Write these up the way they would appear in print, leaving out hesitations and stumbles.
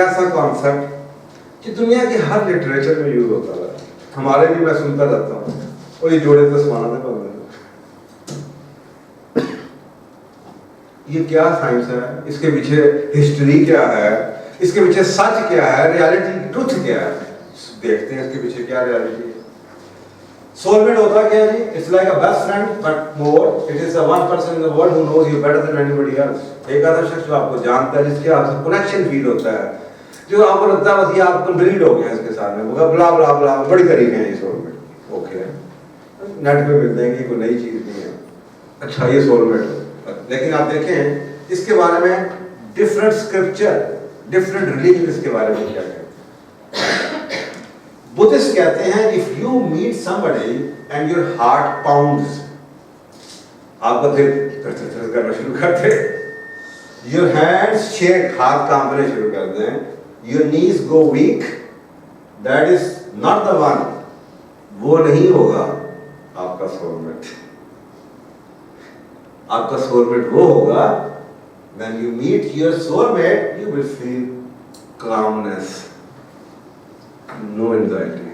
ऐसा कॉन्सेप्ट कि दुनिया की हर लिटरेचर में यूज होता है, हमारे भी मैं सुनता रहता हूँ, और ये जोड़े तो समाना था। ये क्या साइंस है, इसके पीछे हिस्ट्री क्या है, इसके पीछे सच क्या है, रियलिटी ट्रुथ क्या है, देखते हैं इसके पीछे क्या रियलिटी है। सोलमेट होता क्या है जी? It's like a best friend but more, it is the one person in the world who knows you better than anybody else. एक ऐसा शख्स जो आपको जानता है, जिसके आपसे कनेक्शन फील होता है, जो आपको लगता है बस ये आप कंप्लीट हो गया इसके साथ में, बला बला बला बड़ी तारीफें हैं ये सोलमेट। ओके, नेट पे मिल जाएंगी, कोई नई चीज नहीं है। अच्छा, ये सोलमेट, लेकिन आप देखें इसके बारे में डिफरेंट स्क्रिप्चर, डिफरेंट रिलीजन इसके बारे में क्या कहते हैं। बुद्धिस्ट कहते हैं if you meet somebody and your heart pounds, आपका दिल करना शुरू कर दे, योर हैंड्स शेक, हाथ कांपने शुरू कर दें, your knees go weak, that is not the one, वो नहीं होगा आपका सोलमेट। आपका सोलमेट वो होगा when you meet your soulmate, you will feel calmness, no anxiety.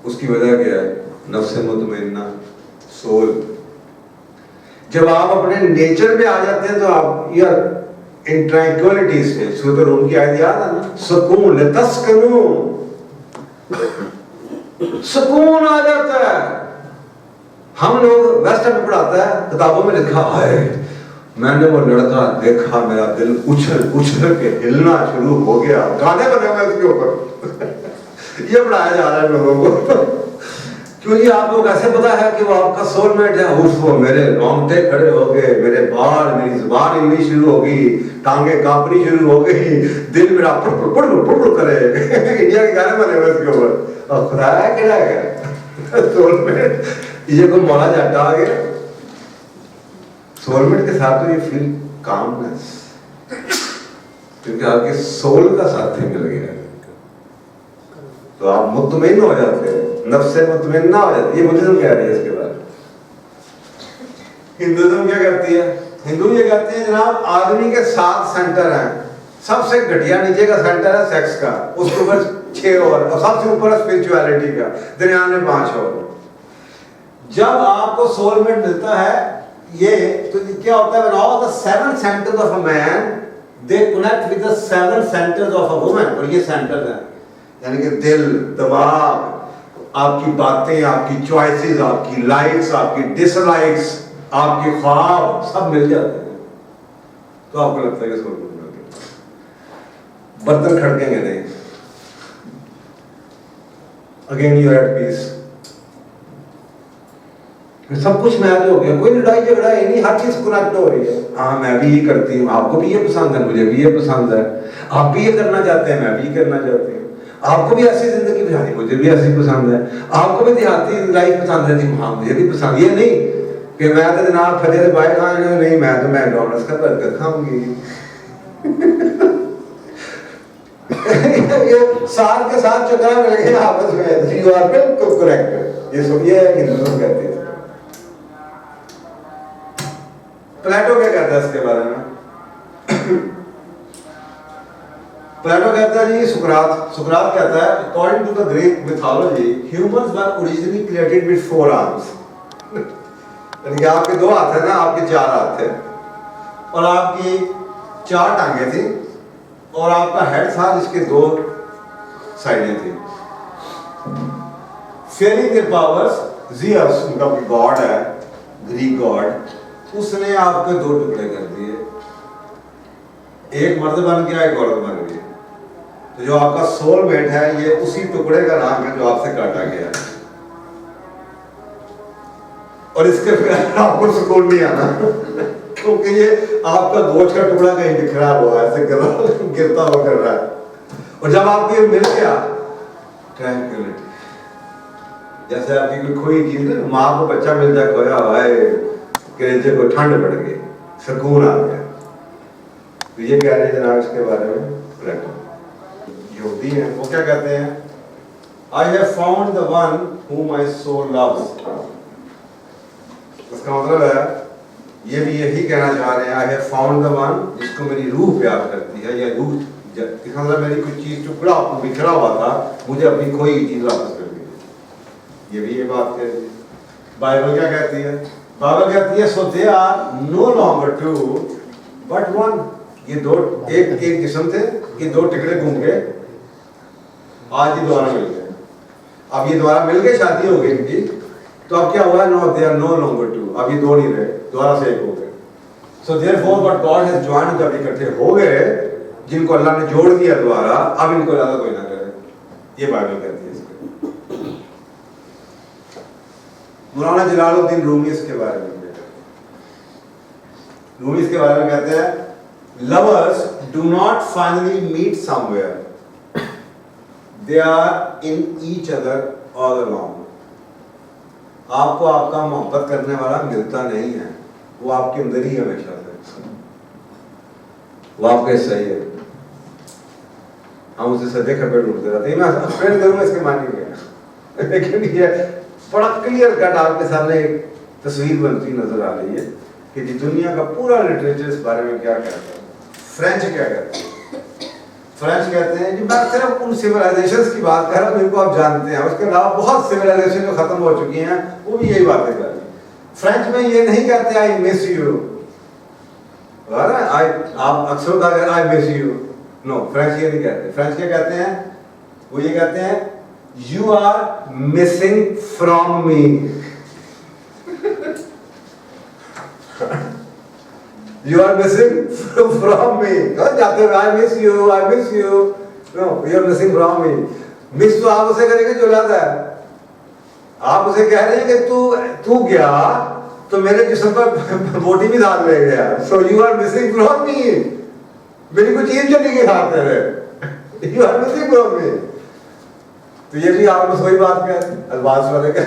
उसकी वजह क्या है? नफ्स मुतमइन्ना, सोल। जब आप अपने नेचर पे आ जाते हैं तो आप यार इन ट्रैंक्विलिटी से, सूरत रूम की आयत याद है ना, सुकून लतस्कनू, सुकून आ जाता है। हम लोग वेस्टर्न में पढ़ाता है, किताबों में लिखा है, मैंने वो लड़का देखा, मेरा दिल उछल उछल के हिलना शुरू हो गया, गाने बने हुए उसके ऊपर। ये पढ़ाया जा रहा है लोगों को, क्योंकि आप लोग ऐसे पता है कि वो आपका सोलमेट है। वो मेरे रोंगटे खड़े हो गए, मेरे बाल, मेरी जुबान हिलनी शुरू हो गई, टांगे कांपनी शुरू हो गई, दिल मेरा पुड़ करे। इंडिया के गाने बने हुए उसके ऊपर, और खुदा है क्या है सोलमेट, ये कोई मौला जाटा आ गया। सोलमेट के साथ तो ये फील कामनेस, क्योंकि आपके सोल का साथी मिल गया, तो आप मुतमईन हो जाते हैं, नफ्स से मुतमईन्ना हो जाती है। ये बुद्धिज्म कह रही है इसके बारे में। हिंदुइज्म क्या कहती है? हिंदू ये कहते हैं जनाब आदमी के 7 सेंटर हैं, सबसे घटिया नीचे का सेंटर है सेक्स का, उसके ऊपर 6 और सबसे ऊपर है स्पिरिचुअलिटी का, दरमियान में 5 और। जब आपको सोलमेट मिलता है ये, तो क्या होता है? When all the 7 centers of a man they connect with the 7 centers of a woman, और ये सेंटर्स हैं, यानी कि दिल, दिमाग, आपकी बातें, आपकी चॉइसेस, आपकी लाइक्स, आपकी डिसलाइक्स, आपके ख्वाब, सब मिल जाते हैं, तो आपको लगता है कि सोलमेट मिल गया। बर्तन खड़केंगे नहीं, again you are at peace, सब कुछ मैच हो गया, कोई लड़ाई झगड़ा है नहीं, हर चीज कनेक्ट हो रही है। हाँ, मैं भी ये करती हूँ, आपको भी ये पसंद है, मुझे भी ये पसंद है, आप भी ये करना चाहते हैं, मैं भी ये करना चाहती हूँ, आपको भी ऐसी जिंदगी पसंद, मुझे भी ऐसी पसंद है, आपको भी देहाती लाइफ पसंद है, हाँ मुझे भी पसंद। ये नहीं कि मैं तो जनाब फतेह से बाहर खाने, नहीं मैं तो मैकडॉनल्ड्स का बर्गर खाऊंगी। ये साथ के साथ चक्रा मिल गया आपस में, यू आर बिल्कुल करेक्ट। ये हिंदुइज्म कहते हैं। प्लेटो क्या कहता है इसके बारे में? प्लेटो कहता है जी, सुकरात कहता है according to the Greek mythology humans were originally created with 4 arms. यानी कि आपके 2 हाथ है ना, आपके 4 हाथ थे, और आपकी 4 टांगे थी, और आपका हेड था जिसके 2 साइडें थी। फेलिंग देयर पावर्स, ज़ियस उनका गॉड है, ग्रीक गॉड, उसने आपके 2 टुकड़े कर दिए, एक मर्द बन गया, एक औरत बन गई। तो जो आपका सोलमेट है ये उसी टुकड़े का नाम है जो आपसे काटा गया है, और इसके फिर आपको सुकून नहीं आना क्योंकि ये आपका गोश्त का टुकड़ा कहीं बिखरा हुआ है, ऐसे गिरता हुआ कर रहा है। और जब आपको ये मिल गया ट्रैंक्विलिटी, जैसे आपकी कोई खोई चीज, माँ को बच्चा मिल जाए खोया हुआ है, कलेजे को ठंड पड़ गई, सुकून आ गया। तो ये कह रहे हैं जनाब इसके बारे में प्लेटो। यहूदी हैं, वो क्या कहते हैं? I have found the one whom my soul loves। इसका मतलब है ये भी यही कहना चाह रहे हैं, I have found the one, जिसको मेरी रूह प्यार करती है, या रूह मतलब मेरी कुछ चीज टुकड़ा बिखरा हुआ था, मुझे अपनी खोई हुई चीज वापस कर दी। ये भी ये बात कह रही है। बाइबल क्या कहती है? बाइबल कहती है so they are no longer two but one. ये दो एक जिस्म थे, ये दो टुकड़े घूम गए, आज ये दोबारा मिल गए। अब ये दोबारा मिल गए, शादी हो गई इनकी, तो अब क्या हुआ? No they are no longer two, अब ये दो नहीं रहे, दोबारा से एक हो गए। So therefore what God has joined, जब इकट्ठे हो गए, जिनको अल्लाह ने जोड़ दिया दोबारा, अब इनको ज्यादा कोई ना करे। ये बाइबल कहती है इसको। मौलाना जलालुद्दीन रूमी इसके बारे में कहते हैं, lovers do not finally meet somewhere, they are in each other all along. आपको आपका मोहब्बत करने वाला मिलता नहीं है, वो आपके अंदर ही हमेशा से, वो आपके सही है। हम उसे सदे खबर ढूंढते रहते हैं, मैं फ्रेंड करूंगा इसके मानी गया लेकिन ये बड़ा क्लियर कट आपके सामने एक तस्वीर बनती नजर आ रही है कि दुनिया का पूरा लिटरेचर इस बारे में क्या कहता है। फ्रेंच क्या कहते हैं? फ्रेंच कहते हैं कि मैं सिर्फ उन सिविलाइजेशंस की बात कर रहा हूँ जिनको आप जानते हैं, उसके अलावा बहुत सिविलाइजेशन जो खत्म हो चुकी हैं वो भी यही बातें कर रही हैं। फ्रेंच में ये नहीं कहते आई मिस यू, आप अक्सर कहते हैं I miss you, know French ये नहीं कहते। फ्रेंच क्या कहते हैं? वो ये कहते हैं you are missing from me. You are missing from me. जाते हुए I miss you, I miss you. No, you are missing from me. Miss तो आप उसे करेंगे जो लाता है। आप उसे कह रहे हैं कि तू गया तो मेरे जिस्म पर बोटी भी डाल ले गया। So you are missing from me. मेरी कोई चीज चली गई हाथ में। You are missing from me. तो ये भी आप वही बात कह रहे हैं, अल्फाज वाले का।